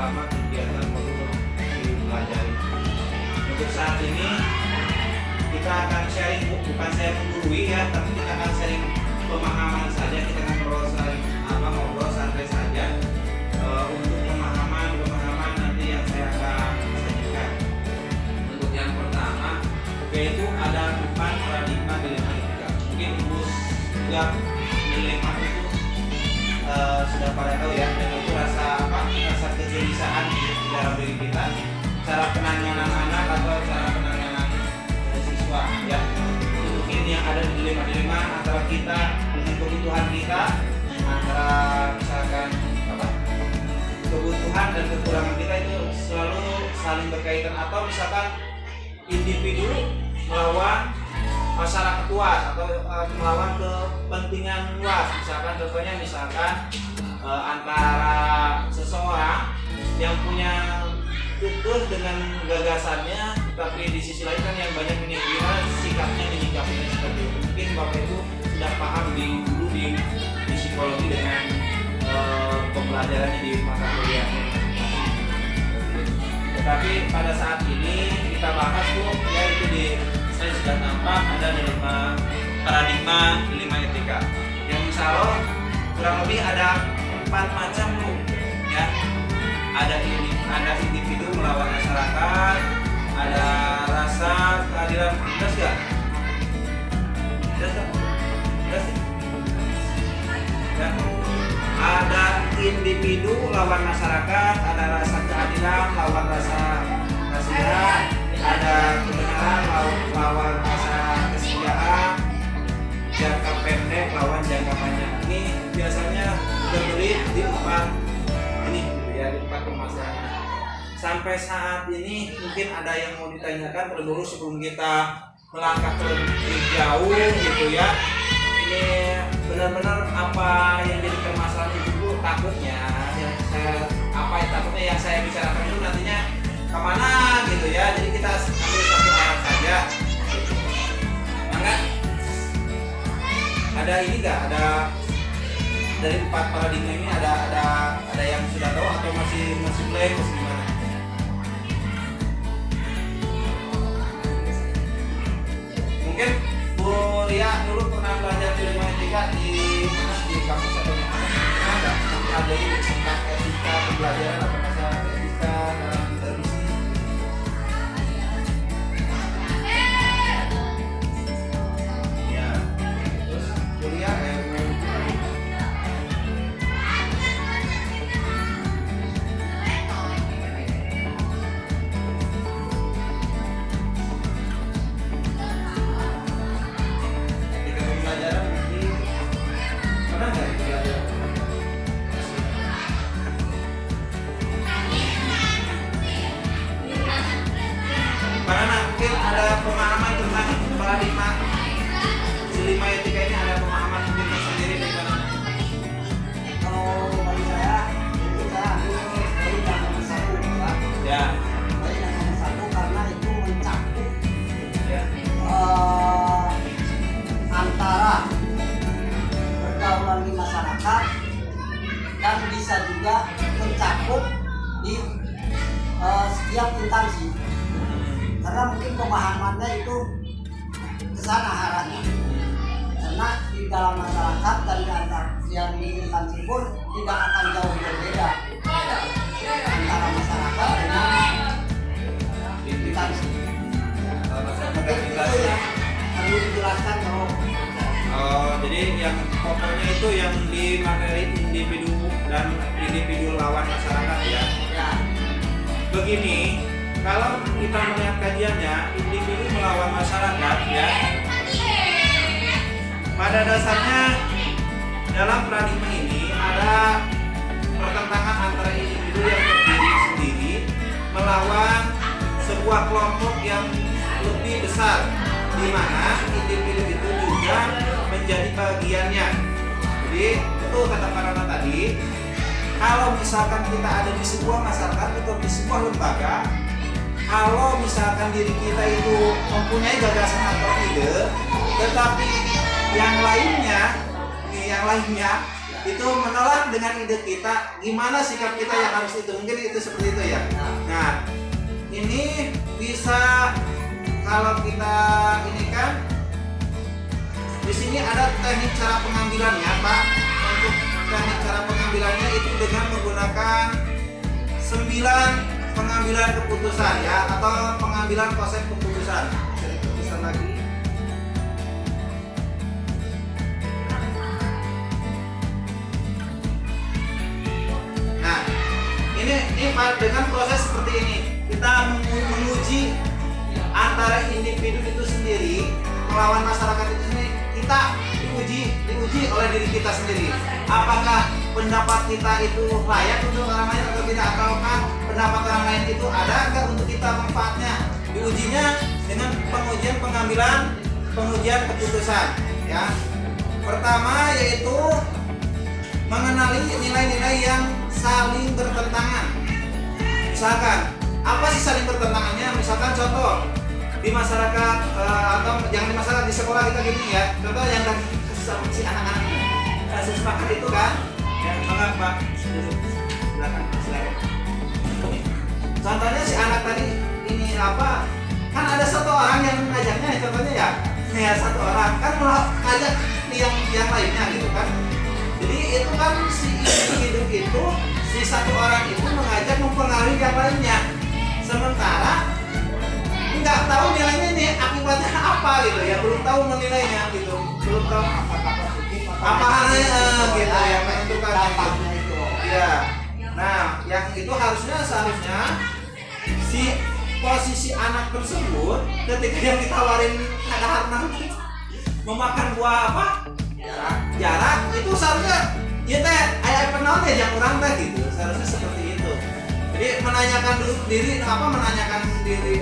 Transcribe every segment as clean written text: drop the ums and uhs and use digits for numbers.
selama kegiatan modul dipelajari. Untuk saat ini kita akan sharing, bukan sharing menggurui ya, tapi kita akan sharing pemahaman saja. Kita ngobrol santai saja untuk pemahaman nanti yang saya akan sajikan. Untuk yang pertama, yaitu ada 4 paradigma dilema etika. Mungkin Ibu juga dilema itu sudah pada tahu ya, dan itu rasa kegelisahan di dalam diri kita, cara penanganan anak atau cara penanganan siswa ya. Itu mungkin yang ada di dilema antara kita dengan kebutuhan kita, antara misalkan kebutuhan dan kekurangan kita itu selalu saling berkaitan, atau misalkan individu melawan masyarakat luas atau melawan kepentingan luas. Misalkan antara seseorang yang punya kekeh dengan gagasannya, tapi di sisi lain kan yang banyak sikapnya menyikapinya seperti itu. Mungkin Bapak Ibu sudah paham dulu di psikologi dengan pembelajarannya di mata kuliah. Tetapi pada saat ini kita bahas yaitu di saya sudah nampak ada paradigma dilema etika yang insya Allah kurang lebih ada 4 macam ya. Ada individu melawan masyarakat, ada rasa keadilan, jelas nggak? Jelas ya. Ada individu lawan masyarakat, ada rasa keadilan lawan rasa kasihan, ada kebenaran lawan rasa kesetiaan, jangka pendek lawan jangka panjang. Ini biasanya berbelit di 4 ini ya, di 4 permasalahan. Sampai saat ini mungkin ada yang mau ditanyakan terlebih dahulu sebelum kita melangkah lebih jauh gitu ya. Ini benar-benar apa yang jadi permasalahan itu takutnya yang saya bicarakan itu nantinya kemana gitu ya. Jadi kita ambil satu arah saja gitu. Enggak? Ada ini enggak? Ada dari 4 paradigma ini ada yang sudah tahu atau masih blank, masih gimana? Mungkin Bu Lia dulu pernah belajar dilema etika di kampus atau di mana? Ada mempelajari tentang etika pembelajaran atau masalah etika dalam intervisi? Ya, terus kuliah pemahaman tentang paradigma dilema etika ini, ada pemahaman mungkin sendiri dari mana? Kalau bagi saya, itu saya ambil dari yang nomor 1 Pak. Ya. Dari yang nomor 1 karena itu mencakup Ya. Antara pergaulan di masyarakat dan bisa juga mencakup di setiap instansi. Karena mungkin pemahamannya itu ke sana arahnya. Karena di dalam masyarakat dan di antara yang di instansi pun tidak akan jauh berbeda antara masyarakat dengan instansi. Mungkin itu yang perlu dijelaskan bahwa jadi yang pokoknya itu yang di materi individu dan individu lawan masyarakat ya. Begini, kalau kita melihat kajiannya individu melawan masyarakat ya, pada dasarnya dalam paradigma ini ada pertentangan antara individu yang berdiri sendiri melawan sebuah kelompok yang lebih besar, di mana individu itu juga menjadi bagiannya. Jadi itu kata Karana tadi, kalau misalkan kita ada di sebuah masyarakat atau di sebuah lembaga, kalau misalkan diri kita itu mempunyai gagasan atau ide, tetapi yang lainnya itu menolak dengan ide kita, gimana sikap kita yang harus itu, mungkin itu seperti itu ya. Nah, ini bisa kalau kita ini kan di sini ada teknik cara pengambilannya, Pak. Untuk teknik cara pengambilannya itu dengan menggunakan 9 pengambilan keputusan ya, atau pengambilan konsep keputusan. Bisa keputusan lagi. Nah, ini Pak, dengan proses seperti ini kita menguji antara individu itu sendiri melawan masyarakat itu sendiri. Kita diuji oleh diri kita sendiri. Apakah pendapat kita itu layak untuk orang lain atau tidak, ataukah pendapat orang lain itu ada enggak untuk kita manfaatnya. Diujinya dengan pengujian keputusan ya. Pertama yaitu mengenali nilai-nilai yang saling bertentangan. Misalkan apa sih saling bertentangannya? Misalkan contoh di masyarakat atau jangan di masyarakat, di sekolah kita gini ya. Contoh yang si anak-anak kasus sepakat itu kan, yang mengapa silakan. Contohnya si anak tadi ini apa? Kan ada satu orang yang mengajaknya, contohnya ya satu orang kan mengajak yang lainnya gitu kan. Jadi itu kan si individu itu, si satu orang itu mengajak mempengaruhi yang lainnya. Sementara nggak tahu nilainya nih akibatnya apa gitu ya, belum tahu menilainya gitu, belum tahu apa halnya gitu ya, menentukan dampaknya itu ya. Nah yang itu seharusnya si posisi anak tersebut ketika yang ditawarin ada harta memakan buah apa jarak itu seharusnya ya teh ayah kenal teh yang kurang teh gitu, seharusnya seperti itu. Jadi menanyakan diri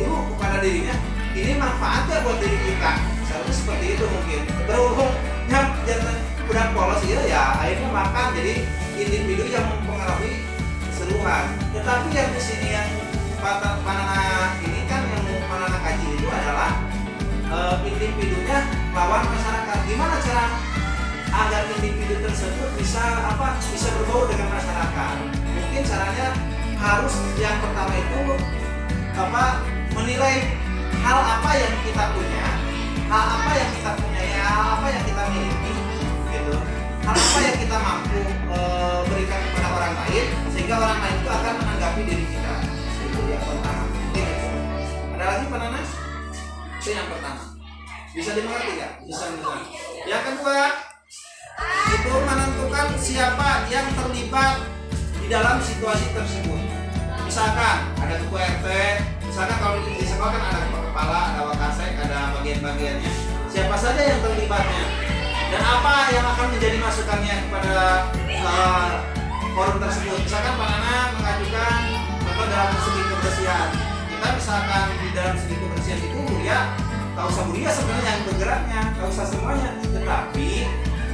dulu kepada dirinya, ini manfaatnya buat diri kita, seharusnya seperti itu. Mungkin berhubungnya jangan udah polos ya akhirnya makan jadi individu yang mempengaruhi keseluruhan. Tetapi yang di sini yang Panana ini kan yang Panana kaji itu adalah individunya lawan masyarakat. Gimana cara agar individu tersebut bisa berbaur dengan masyarakat? Mungkin caranya harus yang pertama itu menilai hal apa yang kita punya, hal apa yang kita miliki gitu, hal apa yang kita mampu berikan kepada orang lain sehingga orang lain itu akan menanggapi diri kita. Itu yang pertama. Ada lagi Pak Nanas? Itu yang pertama. Bisa dimengerti nggak? Bisa mengerti. Yang kedua itu menentukan siapa yang terlibat di dalam situasi tersebut. Misalkan ada ketua RT, misalkan kalau di sekolah kan ada kepala, ada wakasek, ada bagian-bagiannya. Siapa saja yang terlibatnya dan apa yang akan menjadi masukannya kepada forum tersebut. Misalkan Pak Nana mengajukan atau dalam segi kebersihan. Kita misalkan di dalam segi kebersihan itu ya tak usah Mulia sebenarnya yang bergeraknya, tak usah semuanya. Tetapi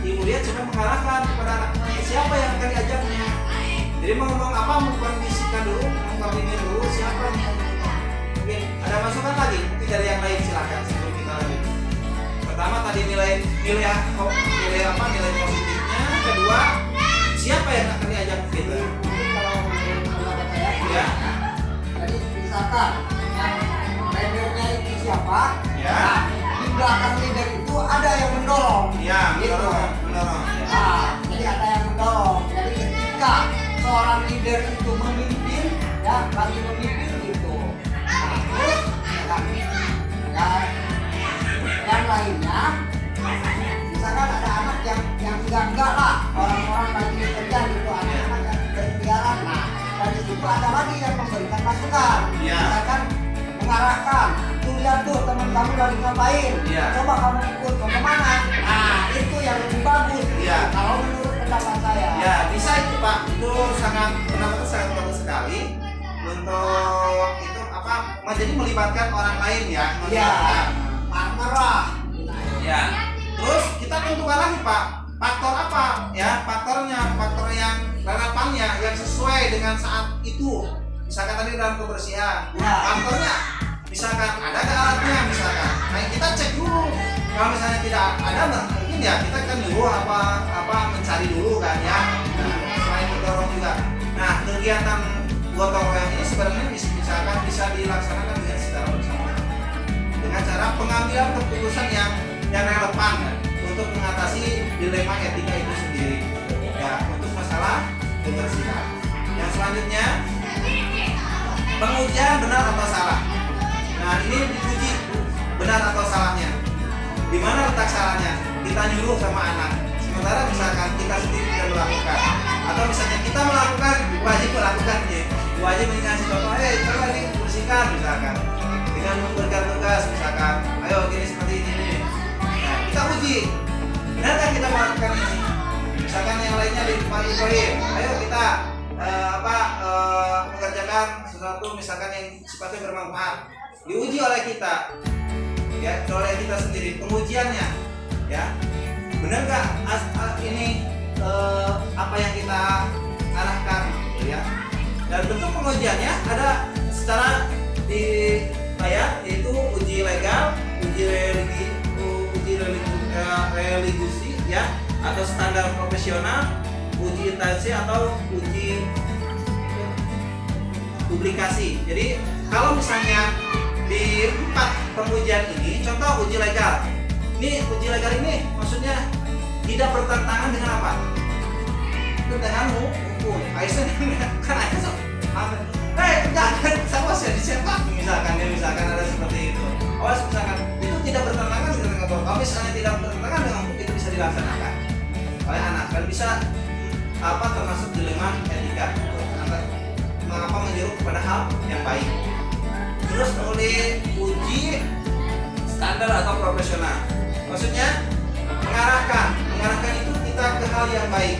Ibu Mulia cuma mengarahkan kepada anak-anaknya siapa yang akan diajaknya. Jadi mau ngomong apa, mengkondisikan dulu, mengkoordinir dulu siapa nih. Mungkin ada masukan lagi, mungkin dari yang lain silakan sebelum kita lanjut. Pertama tadi nilai positifnya, kedua siapa yang akan diajak kita. Mungkin kalau menurut saya Ya. Jadi misalkan leadernya itu siapa? Ya. Nah, di belakang leader itu ada yang mendorong. Ya, Gitu. mendorong. Ya. Nah, jadi ada yang mendorong. Jadi ketika seorang leader itu memimpin, ya lagi memimpin gitu. Nah, terus yang lainnya, misalkan ada anak yang enggak lah, orang-orang lagi kerja gitu, anak-anak yang berkeliaran. Nah, dari situ ada lagi yang memberikan masukan. Ya. Misalkan mengarahkan, tuh lihat tuh teman kamu lagi ngapain, Ya. coba kamu ikut mau kemana. Nah, itu yang lebih bagus. Ya. Kalau menurut pendapat saya. Ya, bisa itu Pak. Itu pendapatnya sangat bagus sekali untuk itu jadi melibatkan orang lain ya. Iya. Marah. Ya. Terus kita tentukan lagi Pak, faktor apa ya? Faktor yang relevannya, yang sesuai dengan saat itu. Misalkan tadi dalam kebersihan, Ya. faktornya misalkan ada nggak alatnya misalkan, nah kita cek dulu. Kalau misalnya tidak ada, mungkin ya kita kan dulu apa mencari dulu kan ya. Nah, selain mendorong juga. Nah, kegiatan gotong royong ini sebenarnya misalkan bisa dilaksanakan dengan secara bersama dengan cara pengambilan keputusan yang relevan kan, untuk mengatasi dilema etika itu sendiri. Ya, untuk masalah kebersihan. Yang selanjutnya pengujian benar atau salah. Nah, ini diuji benar atau salahnya. Di mana letak salahnya? Kita nyuruh sama anak. Sementara misalkan kita sendiri tidak melakukan, atau misalnya kita melakukan, wajib melakukannya. Wajib mengasih contoh, coba ini bersihkan misalkan. Dengan memberikan tugas misalkan, ayo gini seperti ini nih. Nah, kita uji. Benarkah kita melakukan ini? Misalkan yang lainnya di tempat poin, ayo kita mengerjakan sesuatu misalkan yang sifatnya bermanfaat, diuji oleh kita, ya, oleh kita sendiri pengujiannya, ya, benar nggak ini apa yang kita arahkan, ya. Dan bentuk pengujiannya ada secara yaitu uji legal, uji religi, ya, atau standar profesional, uji intensif atau uji publikasi. Jadi kalau misalnya di 4 pengujian ini, contoh uji legal. Ini uji legal ini maksudnya tidak bertentangan dengan apa? Dengan hukum. Aisyah kan Aisyah. Jangan sama saya dicetak misalkan ada seperti itu. Awas misalkan itu tidak bertentangan dengan hukum. Kalau misalnya tidak bertentangan dengan hukum, itu bisa dilaksanakan oleh anak dan bisa termasuk dilema etika, mengapa menyuruh kepada hal yang baik. Terus oleh uji standar atau profesional, maksudnya mengarahkan itu kita ke hal yang baik,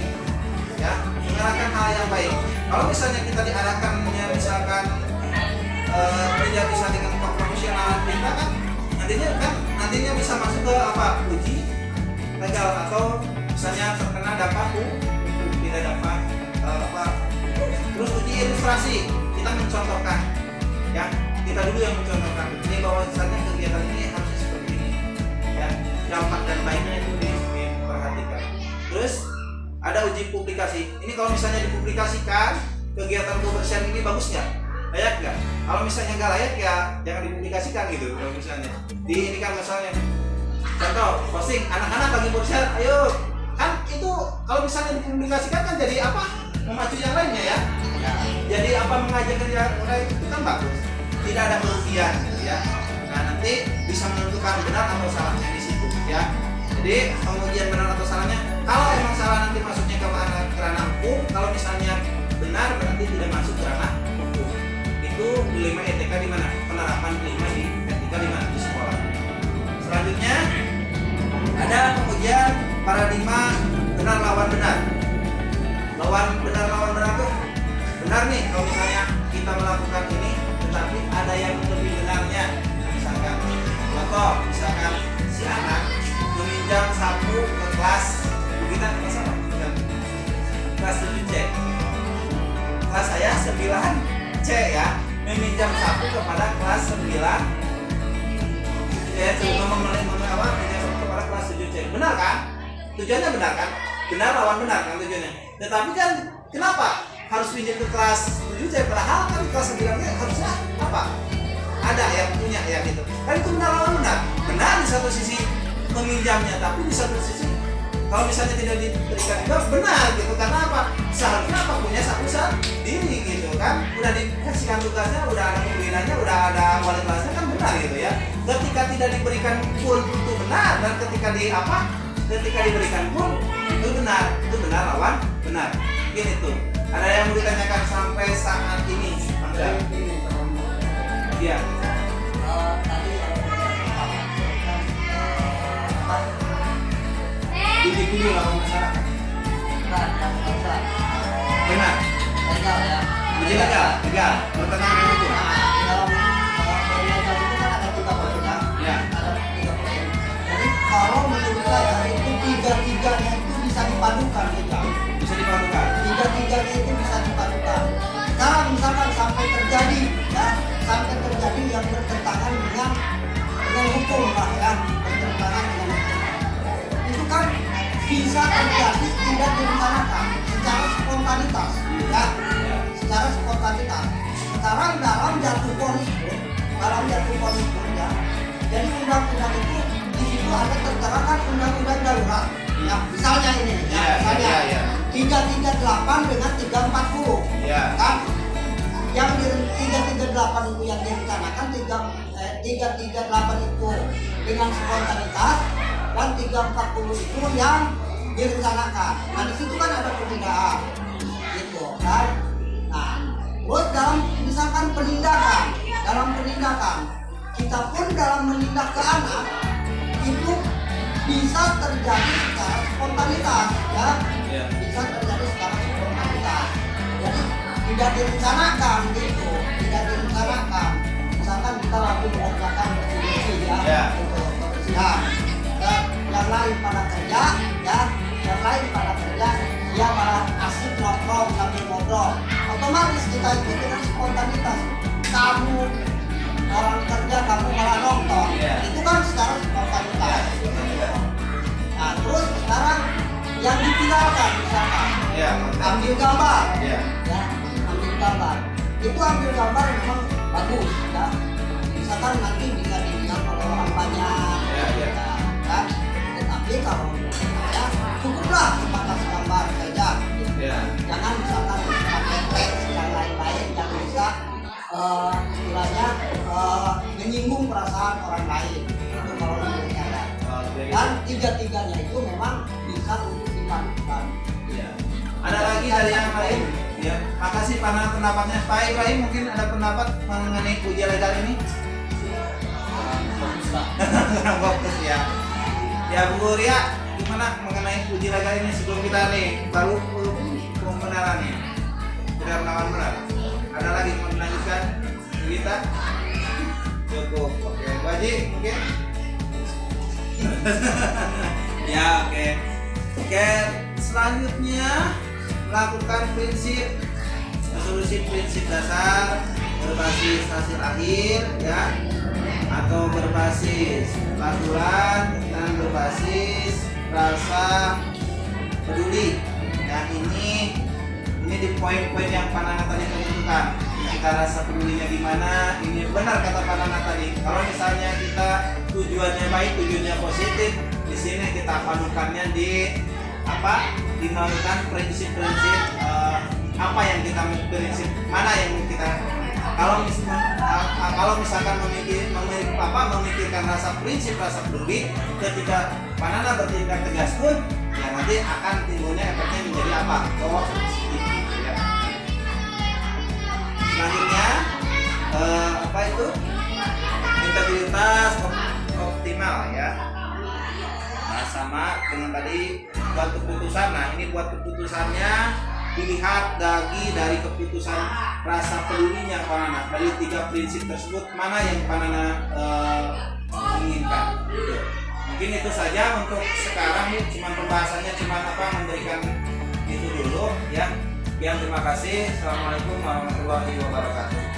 ya, mengarahkan hal yang baik. Kalau misalnya kita diarahkannya misalkan tidak bisa dengan profesional kita kan nantinya bisa masuk ke uji legal atau misalnya terkena dampak tidak dapat terus uji ilustrasi, kita mencontohkan, ya, kita dulu yang mencontohkan ini bahwa misalnya kegiatan ini harusnya seperti ini, ya, dampak dan baiknya itu diperhatikan. Terus ada uji publikasi. Ini kalau misalnya dipublikasikan kegiatan kebersihan ini bagus nggak, layak nggak? Kalau misalnya nggak layak ya jangan dipublikasikan gitu. Kalau misalnya ini kan misalnya contoh posting anak-anak lagi bersihan, ayo, kan itu kalau misalnya dipublikasikan kan jadi memacu yang lainnya, ya. Jadi mengajak kerja mulai itu kan bagus, tidak ada kerugian, ya. Nah, nanti bisa menentukan benar atau salahnya di situ, ya. Jadi pengujian benar atau salahnya, kalau emang salah nanti masuknya ke ranah hukum, kalau misalnya benar berarti tidak masuk ke ranah hukum. Itu dilema etika di mana? Penerapan dilema di etika di mana? Di sekolah. Selanjutnya ada pengujian paradigma benar lawan benar. Lawan benar tuh benar nih kalau misalnya kita melakukan ini, tetapi ada yang lebih benarnya. Misalkan si anak meminjam sapu ke kelas kelas 7C, kelas saya 9C, ya, meminjam sapu kepada kelas 9, ya, kepada kelas 7C. Benar kan? Tujuannya benar kan? Benar lawan benar kan tujuannya. Tetapi kan kenapa harus pinjam ke kelas 7C padahal kan kelas 9 harusnya ada yang punya, ya, gitu. Kan itu benar lawan benar. Benar di satu sisi meminjamnya, tapi di satu sisi kalau misalnya tidak diberikan juga benar gitu. Karena apa? Seharusnya punya sapu sendiri gitu kan. Udah dikasihkan tugasnya, udah ada pembinanya, udah ada wali kelasnya, kan benar gitu, ya. Ketika tidak diberikan pun itu benar, dan ketika diberikan pun itu benar lawan benar. Gini tuh. Ada yang mau ditanyakan sampai saat ini? Enggak. Iya. Tadi Dulu lawan masyarakat. Benar. Legal, ya. Uji legal. Bertentangan dengan hukum. Dalam legal itu kan ada 3 poin, ya. Ya. Ada 3 poin. Jadi kalau menurut saya itu 3-3-nya itu bisa dipadukan, gitu. Bisa dipadukan. 3-3-nya itu bisa dipadukan. Kalau misalkan sampai terjadi yang bertentangan sekarang dalam jatuh vonis pun ya. Jadi undang-undang itu di situ ada tertera kan undang-undang darurat. Ya, misalnya ini, misalnya 338 dengan 340, kan? Yang di 338 itu yang direncanakan 338 itu dengan spontanitas dan 340 itu yang direncanakan. Nah di situ kan ada perbedaan, gitu kan? Nah, terus dalam misalkan dalam penindakan kita pun dalam menindak ke anak itu bisa terjadi secara spontanitas, ya, bisa terjadi secara spontanitas. Jadi tidak direncanakan gitu, tidak direncanakan. Misalkan kita lagi mengerjakan bersih ya, gitu, kebersihan. Dan yang lain pada kerja, ya, yang lain pada kerja, dia malah asik nongkrong sambil ngobrol. Otomatis kita itu dengan spontanitas. Kamu orang kerja, kamu malah nonton, itu kan secara spontanitas. Nah terus sekarang yang ditinggalkan misalkan ambil gambar, ya, ambil gambar. Itu ambil gambar memang bagus, ya. Misalkan nanti bisa dilihat oleh orang banyak, kan. Tetapi kalau menurut saya cukuplah sebatas gambar saja. Jangan misalkan pakai teks dan lain-lain yang bisa istilahnya menyinggung perasaan orang lain. Itu kalau menurut saya. Dan tiga-tiganya itu memang bisa untuk dipadukan. Ada lagi dari yang lain? Ya, makasih pendapatnya. Pak Ibrahim mungkin ada pendapat mengenai uji legal ini? Fokus ya. Ya Bu Ria, gimana mengenai uji legal ini sebelum kita nih baru pembenarannya? Sudah melawan benar. Ada lagi mau dilanjutkan? Kita cukup. Oke, Bu Haji mungkin. Ya oke, selanjutnya melakukan resolusi prinsip dasar berbasis hasil akhir, ya, atau berbasis peraturan dan berbasis rasa peduli. Dan ini di poin-poin yang Panana tadi tentukan. Kita rasa pedulinya gimana? Ini benar kata Panana tadi. Kalau misalnya kita tujuannya baik, tujuannya positif, di sini kita padukannya dimalukan prinsip-prinsip apa yang kita prinsip mana yang kita kalau misalkan memikirkan rasa prinsip rasa peduli, ketika Panana bertindak tegas pun ya nanti akan timbulnya efeknya menjadi apa? Ya. Selanjutnya integritas optimal, ya. Nah, sama dengan tadi buat keputusan. Nah, ini buat keputusannya dilihat dari keputusan rasa pedulinya Panana. Dari 3 prinsip tersebut mana yang Panana inginkan. Mungkin itu saja untuk sekarang. Cuma pembahasannya memberikan itu dulu, ya. Terima kasih. Assalamualaikum warahmatullahi wabarakatuh.